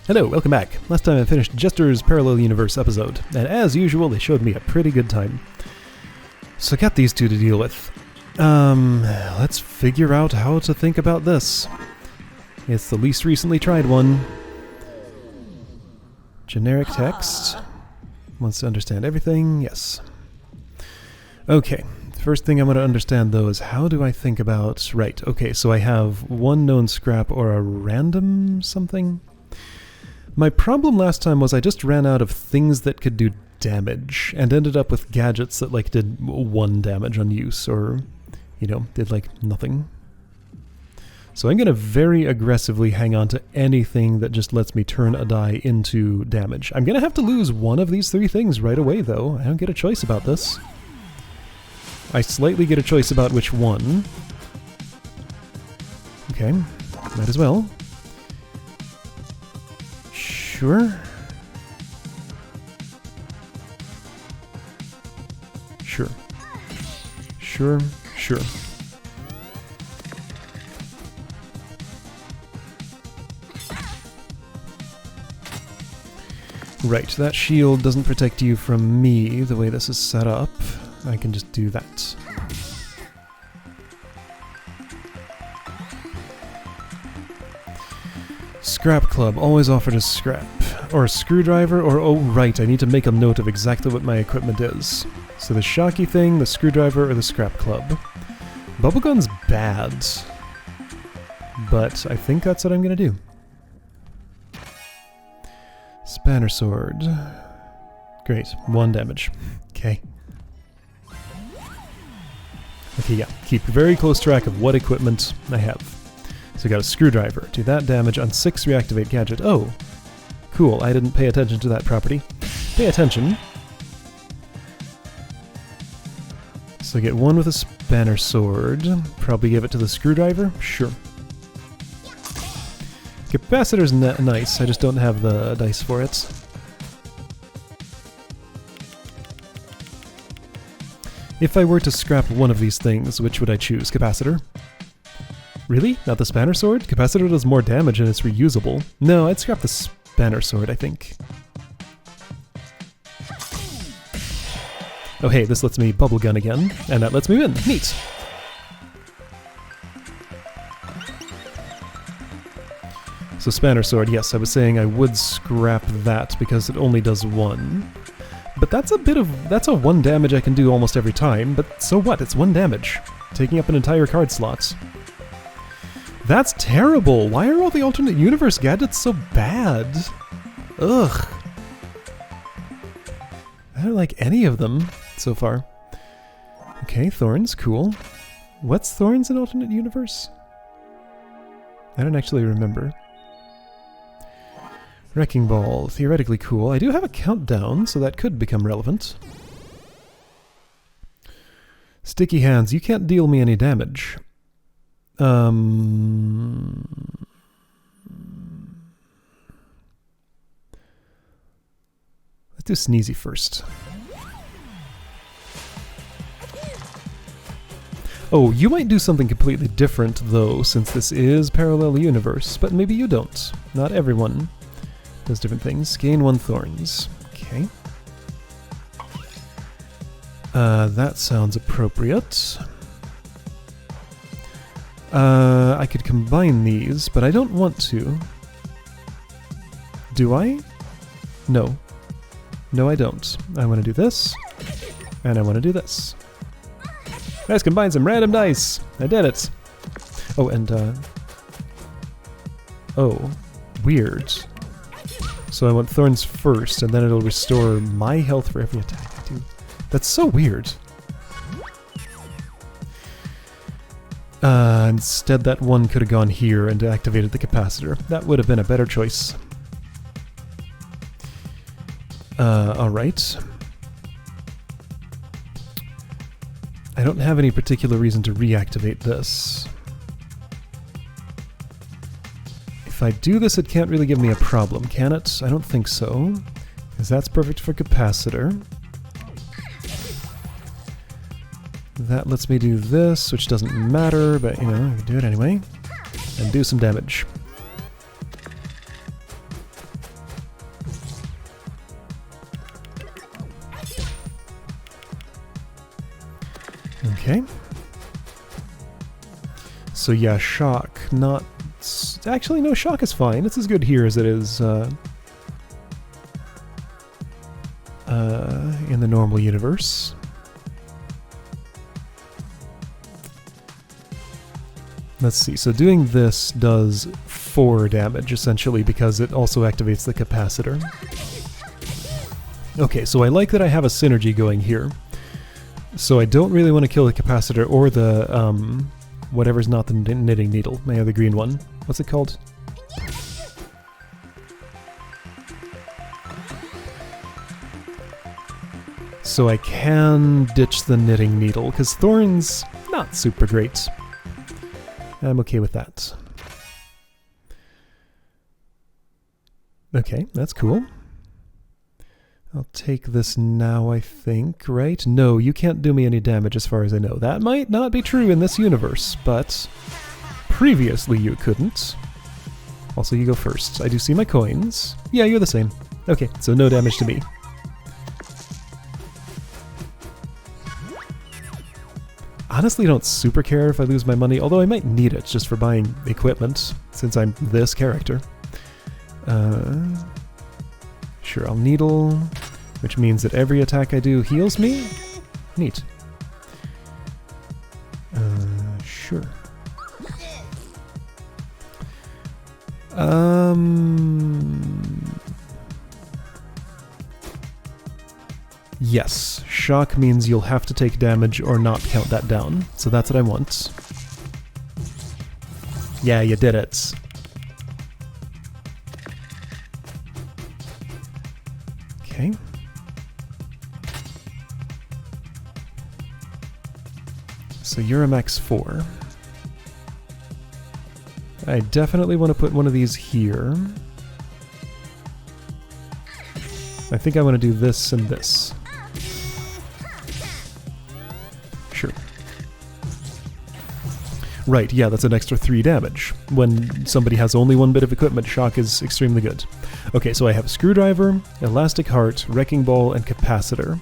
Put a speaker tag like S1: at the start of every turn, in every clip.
S1: Hello, welcome back. Last time I finished Jester's Parallel Universe episode, and as usual, they showed me a pretty good time. So I got these two to deal with. Let's figure out how to think about this. It's the least recently tried one. Generic text. Wants to understand everything, yes. Okay, first thing I'm going to understand though is how do I think about... Right, okay, so I have one known scrap or a random something? My problem last time was I just ran out of things that could do damage and ended up with gadgets that like did 1 damage on use or, you know, did like nothing. So I'm going to very aggressively hang on to anything that just lets me turn a die into damage. I'm going to have to lose one of these 3 things right away though. I don't get a choice about this. I slightly get a choice about which one. Okay, might as well. Sure. Sure. Sure, sure. Right, that shield doesn't protect you from me the way this is set up. I can just do that. Scrap club, always offered as scrap. Or a screwdriver, or oh right, I need to make a note of exactly what my equipment is. So the shocky thing, the screwdriver, or the scrap club. Bubblegun's bad. But I think that's what I'm gonna do. Spanner sword. Great, 1 damage. Okay. Okay, yeah, keep very close track of what equipment I have. So I got a screwdriver. Do that damage on 6 reactivate gadget. Oh, cool, I didn't pay attention to that property. Pay attention. So I get 1 with a spanner sword. Probably give it to the screwdriver? Sure. Capacitor's nice, I just don't have the dice for it. If I were to scrap one of these things, which would I choose? Capacitor? Really? Not the spanner sword? Capacitor does more damage and it's reusable. No, I'd scrap the spanner sword, I think. Oh hey, this lets me bubble gun again, and that lets me win. Neat! So spanner sword, yes, I was saying I would scrap that because it only does 1. But that's a 1 damage I can do almost every time, but so what? It's 1 damage. Taking up an entire card slot. That's terrible! Why are all the alternate universe gadgets so bad? Ugh. I don't like any of them so far. Okay, thorns, cool. What's thorns in alternate universe? I don't actually remember. Wrecking ball, theoretically cool. I do have a countdown, so that could become relevant. Sticky hands, you can't deal me any damage. Let's do Sneezy first. Oh, you might do something completely different, though, since this is Parallel Universe, but maybe you don't. Not everyone does different things. Gain 1 thorns. Okay. That sounds appropriate. I could combine these, but I don't want to. Do I? No. No, I don't. I want to do this, and I want to do this. Let's combine some random dice! I did it! Oh, and, oh, weird. So I want thorns first, and then it'll restore my health for every attack I do. That's so weird. Instead that one could have gone here and activated the capacitor. That would have been a better choice. Alright. I don't have any particular reason to reactivate this. If I do this, it can't really give me a problem, can it? I don't think so, because that's perfect for capacitor. That lets me do this, which doesn't matter, but, you know, I can do it anyway. And do some damage. Okay. So yeah, shock, not... Actually, no, shock is fine. It's as good here as it is in the normal universe. Let's see, so doing this does 4 damage, essentially, because it also activates the capacitor. Okay, so I like that I have a synergy going here. So I don't really want to kill the capacitor or the, whatever's not the knitting needle. I have the green one. What's it called? So I can ditch the knitting needle, because thorns, not super great. I'm okay with that. Okay, that's cool. I'll take this now, I think, right? No, you can't do me any damage as far as I know. That might not be true in this universe, but previously you couldn't. Also, you go first. I do see my coins. Yeah, you're the same. Okay, so no damage to me. Honestly, don't super care if I lose my money, although I might need it just for buying equipment, since I'm this character. Sure, I'll needle, which means that every attack I do heals me? Neat. Sure. Yes, shock means you'll have to take damage or not count that down, so that's what I want. Yeah, you did it. Okay. So you're a max 4. I definitely want to put one of these here. I think I want to do this and this. Sure. Right, yeah, that's an extra 3 damage. When somebody has only 1 bit of equipment, shock is extremely good. Okay, so I have a screwdriver, elastic heart, wrecking ball, and capacitor.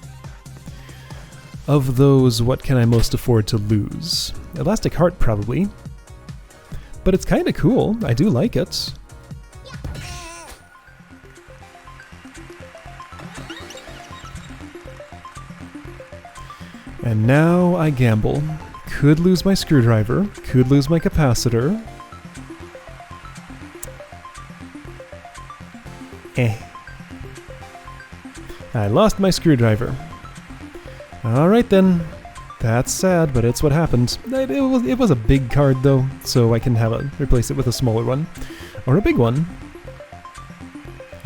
S1: Of those, what can I most afford to lose? Elastic heart, probably. But it's kind of cool. I do like it. And now I gamble. Could lose my screwdriver, could lose my capacitor. I lost my screwdriver. Alright then. That's sad, but it's what happened. It was a big card though, so I can replace it with a smaller one. Or a big one.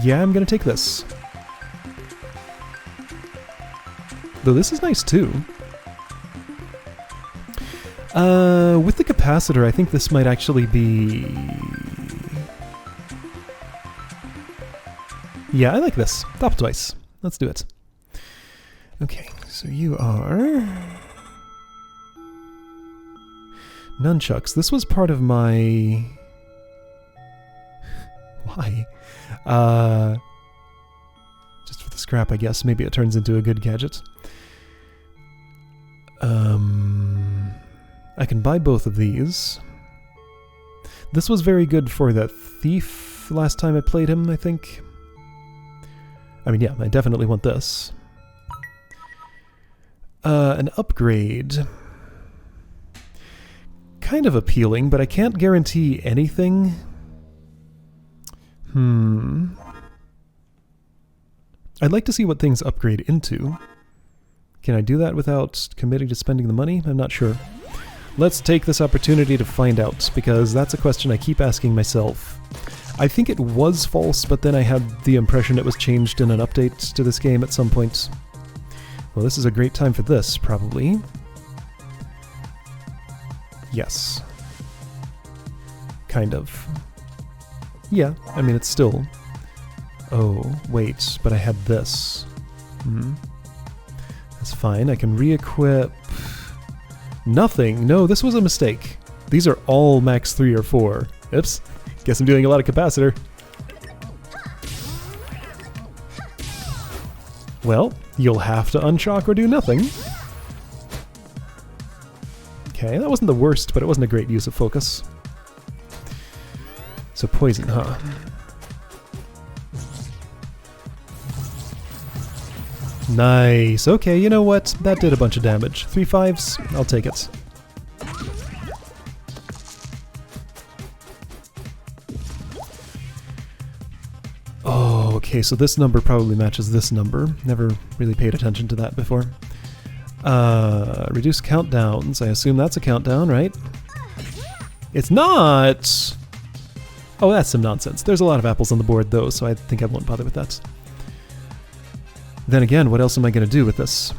S1: Yeah, I'm gonna take this. Though this is nice too. With the capacitor, I think this might actually be... Yeah, I like this. Top twice. Let's do it. Okay, so you are... Nunchucks. This was part of my... Why? Just for the scrap, I guess. Maybe it turns into a good gadget. I can buy both of these. This was very good for the thief last time I played him, I think. I mean, yeah, I definitely want this. An upgrade. Kind of appealing, but I can't guarantee anything. I'd like to see what things upgrade into. Can I do that without committing to spending the money? I'm not sure. Let's take this opportunity to find out, because that's a question I keep asking myself. I think it was false, but then I had the impression it was changed in an update to this game at some point. Well, this is a great time for this, probably. Yes. Kind of. Yeah, I mean, it's still... Oh, wait, but I had this. That's fine, I can re-equip... Nothing! No, this was a mistake. These are all max 3 or 4. Oops. Guess I'm doing a lot of capacitor. Well, you'll have to unshock or do nothing. Okay, that wasn't the worst, but it wasn't a great use of focus. So poison, huh? Nice. Okay, you know what? That did a bunch of damage. 3 5s? I'll take it. Oh, okay, so this number probably matches this number. Never really paid attention to that before. Reduce countdowns. I assume that's a countdown, right? It's not! Oh, that's some nonsense. There's a lot of apples on the board, though, so I think I won't bother with that. Then again, what else am I going to do with this?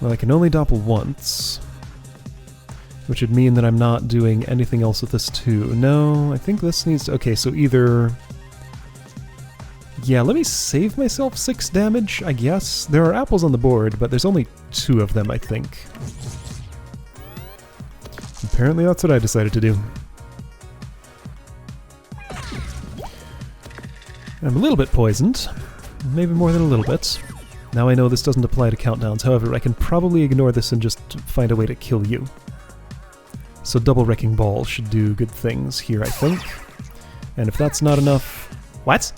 S1: Well, I can only doppel once, which would mean that I'm not doing anything else with this too. No, I think this needs to... Okay, so either... Yeah, let me save myself 6 damage, I guess. There are apples on the board, but there's only 2 of them, I think. Apparently that's what I decided to do. I'm a little bit poisoned. Maybe more than a little bit. Now I know this doesn't apply to countdowns, however, I can probably ignore this and just find a way to kill you. So double Wrecking Ball should do good things here, I think. And if that's not enough... What?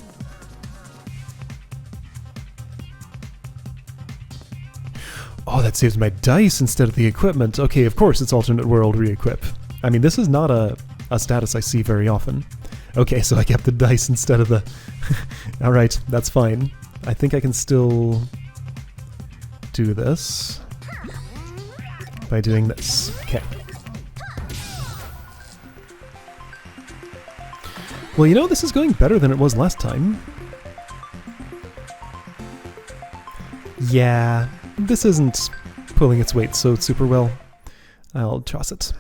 S1: Oh, that saves my dice instead of the equipment. Okay, of course it's alternate world re-equip. I mean, this is not a status I see very often. Okay, so I kept the dice instead of the... Alright, that's fine. I think I can still do this by doing this. Okay. Well, you know, this is going better than it was last time. Yeah, this isn't pulling its weight so super well. I'll toss it.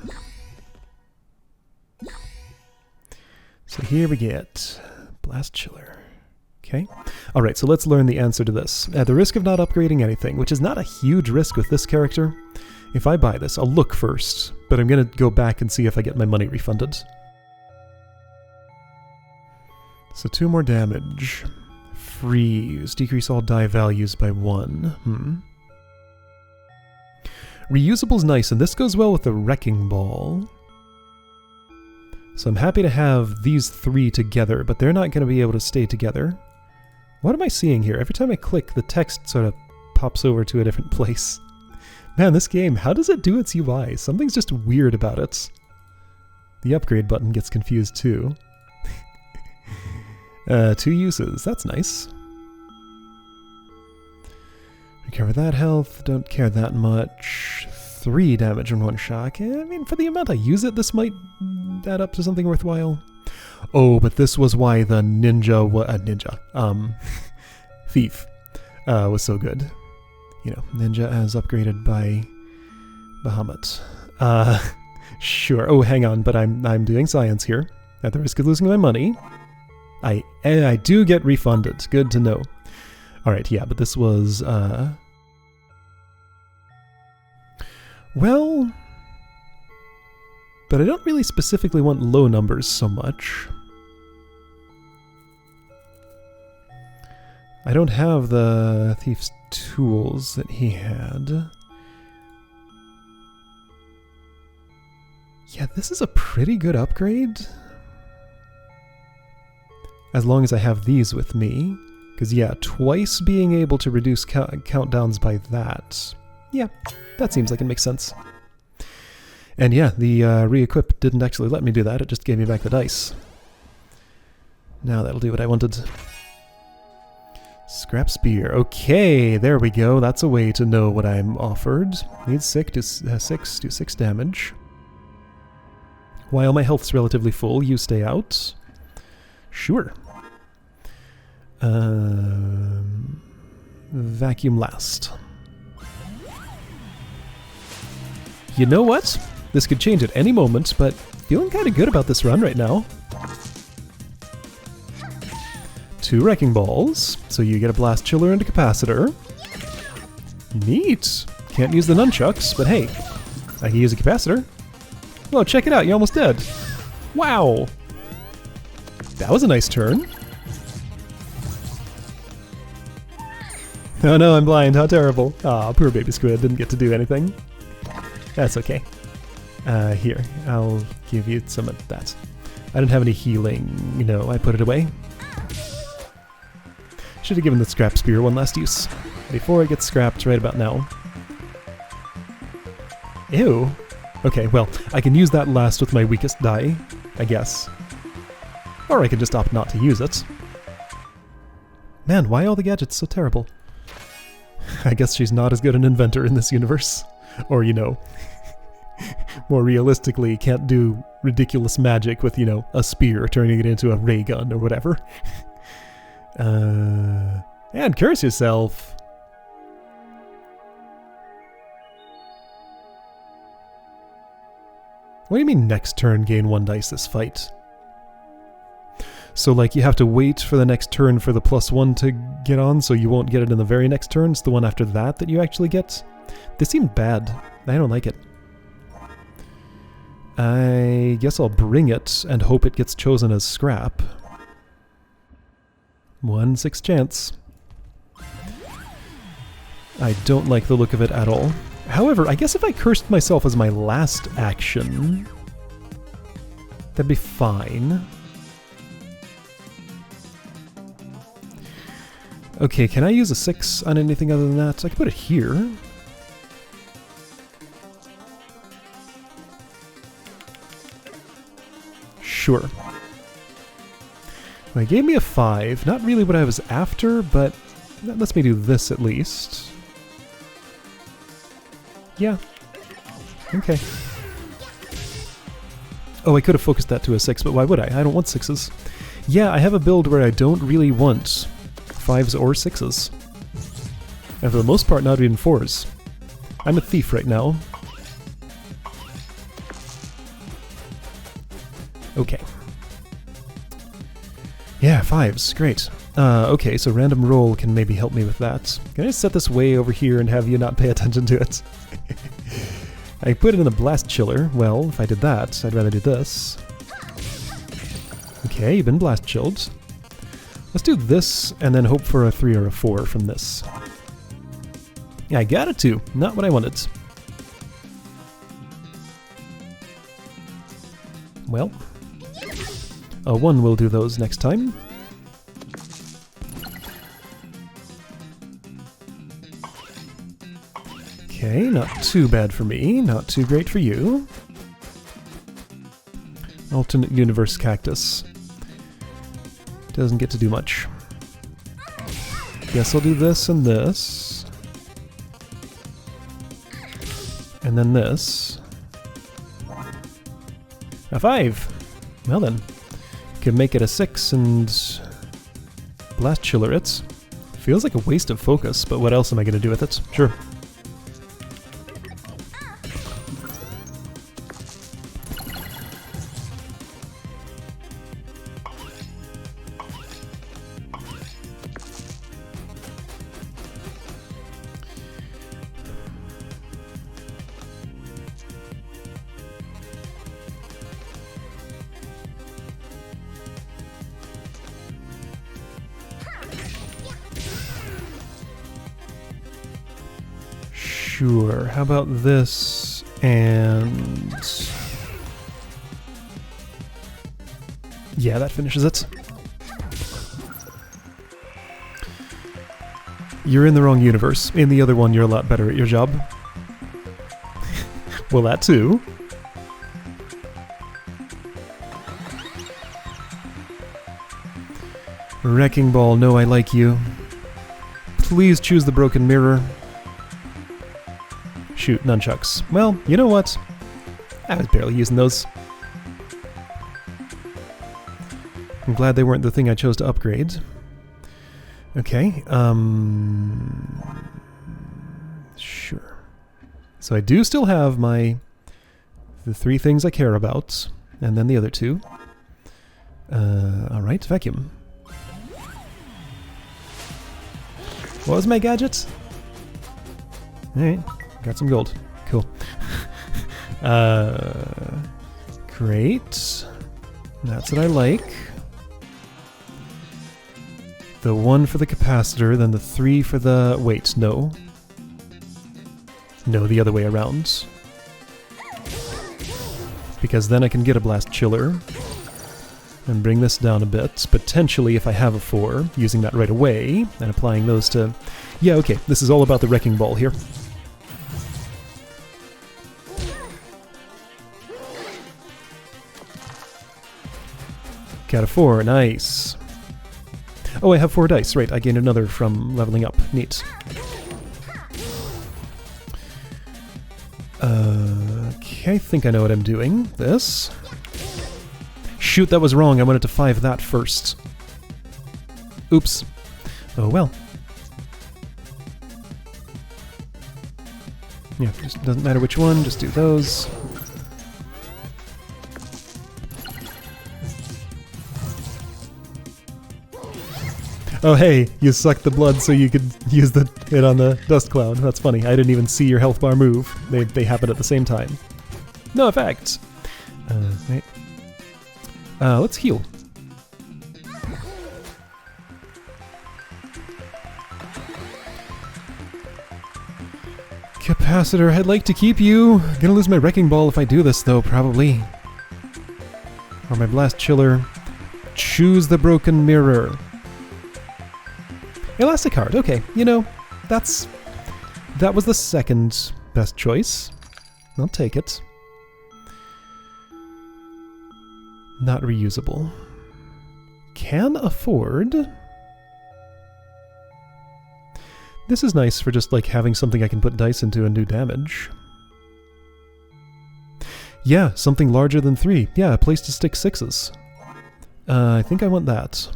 S1: So here we get Blast Chiller. Okay. Alright, so let's learn the answer to this. At the risk of not upgrading anything, which is not a huge risk with this character, if I buy this, I'll look first, but I'm going to go back and see if I get my money refunded. So 2 more damage. Freeze. Decrease all die values by 1. Reusable's nice, and this goes well with the Wrecking Ball. So I'm happy to have these 3 together, but they're not going to be able to stay together. What am I seeing here? Every time I click, the text sort of pops over to a different place. Man, this game, how does it do its UI? Something's just weird about it. The upgrade button gets confused too. 2 uses, that's nice. Recover that health, don't care that much. 3 damage in 1 shot. I mean, for the amount I use it, this might add up to something worthwhile. Oh, but this was why the thief was so good. You know, ninja as upgraded by Bahamut. Sure. Oh, hang on, but I'm doing science here. At the risk of losing my money, I do get refunded. Good to know. All right, yeah, but this was well, but I don't really specifically want low numbers so much. I don't have the thief's tools that he had. Yeah, this is a pretty good upgrade. As long as I have these with me. Because yeah, twice being able to reduce countdowns by that. Yeah, that seems like it makes sense. And yeah, the re-equip didn't actually let me do that, it just gave me back the dice. Now that'll do what I wanted. Scrap Spear. Okay, there we go. That's a way to know what I'm offered. Needs 6, do 6 damage. While my health's relatively full, you stay out. Sure. Vacuum last. You know what? This could change at any moment, but feeling kind of good about this run right now. 2 Wrecking Balls, so you get a Blast Chiller and a Capacitor. Neat! Can't use the nunchucks, but hey, I can use a Capacitor. Whoa, check it out, you're almost dead. Wow! That was a nice turn. Oh no, I'm blind. How terrible. Aw, poor baby squid. Didn't get to do anything. That's okay. Here, I'll give you some of that. I didn't have any healing. No, I put it away. Should have given the scrap spear one last use. Before it gets scrapped right about now. Ew. Okay, well, I can use that last with my weakest die, I guess. Or I can just opt not to use it. Man, why all the gadgets so terrible? I guess she's not as good an inventor in this universe. Or, you know, more realistically, can't do ridiculous magic with, you know, a spear turning it into a ray gun or whatever. And curse yourself. What do you mean next turn gain 1 dice this fight? So like you have to wait for the next turn for the +1 to get on, so you won't get it in the very next turn. It's the one after that that you actually get. This seemed bad. I don't like it. I guess I'll bring it and hope it gets chosen as scrap. 1 in 6 chance. I don't like the look of it at all. However, I guess if I cursed myself as my last action, that'd be fine. Okay, can I use a 6 on anything other than that? I can put it here. Sure. Well, it gave me a 5. Not really what I was after, but that lets me do this at least. Yeah. Okay. Oh, I could have focused that to a 6, but why would I? I don't want 6s. Yeah, I have a build where I don't really want 5s or 6s. And for the most part, not even 4s. I'm a thief right now. Okay. Yeah, 5s. Great. Okay, so random roll can maybe help me with that. Can I set this way over here and have you not pay attention to it? I put it in the blast chiller. Well, if I did that, I'd rather do this. Okay, you've been blast chilled. Let's do this and then hope for a 3 or a 4 from this. Yeah, I got a 2. Not what I wanted. Well, a 1 will do those next time. Okay, not too bad for me, not too great for you. Alternate universe cactus. Doesn't get to do much. Guess I'll do this and this. And then this. A 5! Well then. Can make it a 6 and blast chiller it. Feels like a waste of focus, but what else am I going to do with it? Sure. Sure, how about this and... yeah, that finishes it. You're in the wrong universe. In the other one, you're a lot better at your job. Well, that too. Wrecking Ball, no, I like you. Please choose the broken mirror. Shoot, nunchucks. Well, you know what? I was barely using those. I'm glad they weren't the thing I chose to upgrade. Okay, sure. So I do still have the 3 things I care about, and then the other 2. Alright, vacuum. What was my gadget? Alright. Got some gold. Cool. Great. That's what I like. The 1 for the capacitor, then the 3 for the... Wait, no. No, the other way around. Because then I can get a blast chiller. And bring this down a bit. Potentially, if I have a 4, using that right away, and applying those to... Yeah, okay, this is all about the wrecking ball here. Got a 4, nice. Oh, I have 4 dice, right, I gained another from leveling up, neat. Okay, I think I know what I'm doing. This. Shoot, that was wrong, I wanted to 5 that first. Oops. Oh well. Yeah, just doesn't matter which one, just do those. Oh hey, you sucked the blood so you could use the hit on the dust cloud. That's funny. I didn't even see your health bar move. They happened at the same time. No effect. Right. Let's heal. Capacitor, I'd like to keep you. Gonna lose my wrecking ball if I do this though, probably. Or my blast chiller. Choose the broken mirror. Elastic Heart, okay, you know, that was the second best choice. I'll take it. Not reusable. Can afford. This is nice for just like having something I can put dice into and do damage. Yeah, something larger than 3. Yeah, a place to stick 6s. I think I want that.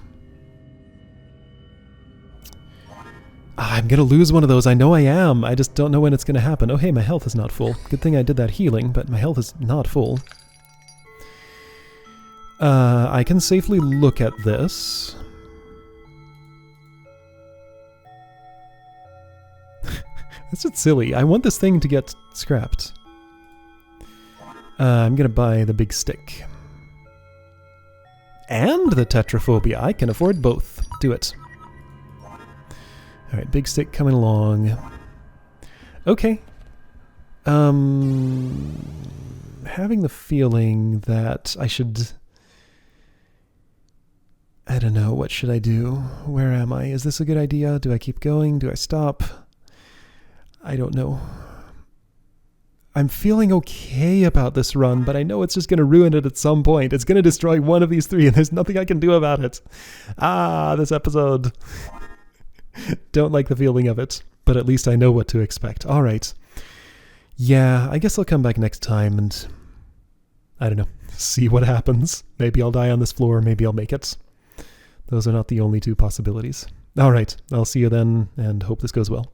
S1: I'm gonna lose one of those, I know I am, I just don't know when it's gonna happen. Oh hey, my health is not full. Good thing I did that healing, but my health is not full. I can safely look at this. That's just silly, I want this thing to get scrapped. I'm gonna buy the big stick. And the tetraphobia, I can afford both. Do it. Alright, big stick coming along. Okay. Having the feeling that I should... I don't know, what should I do? Where am I? Is this a good idea? Do I keep going? Do I stop? I don't know. I'm feeling okay about this run, but I know it's just going to ruin it at some point. It's going to destroy one of these 3, and there's nothing I can do about it. Ah, this episode... Don't like the feeling of it, but at least I know what to expect. Alright. Yeah, I guess I'll come back next time and... I don't know. See what happens. Maybe I'll die on this floor, maybe I'll make it. Those are not the only 2 possibilities. Alright, I'll see you then, and hope this goes well.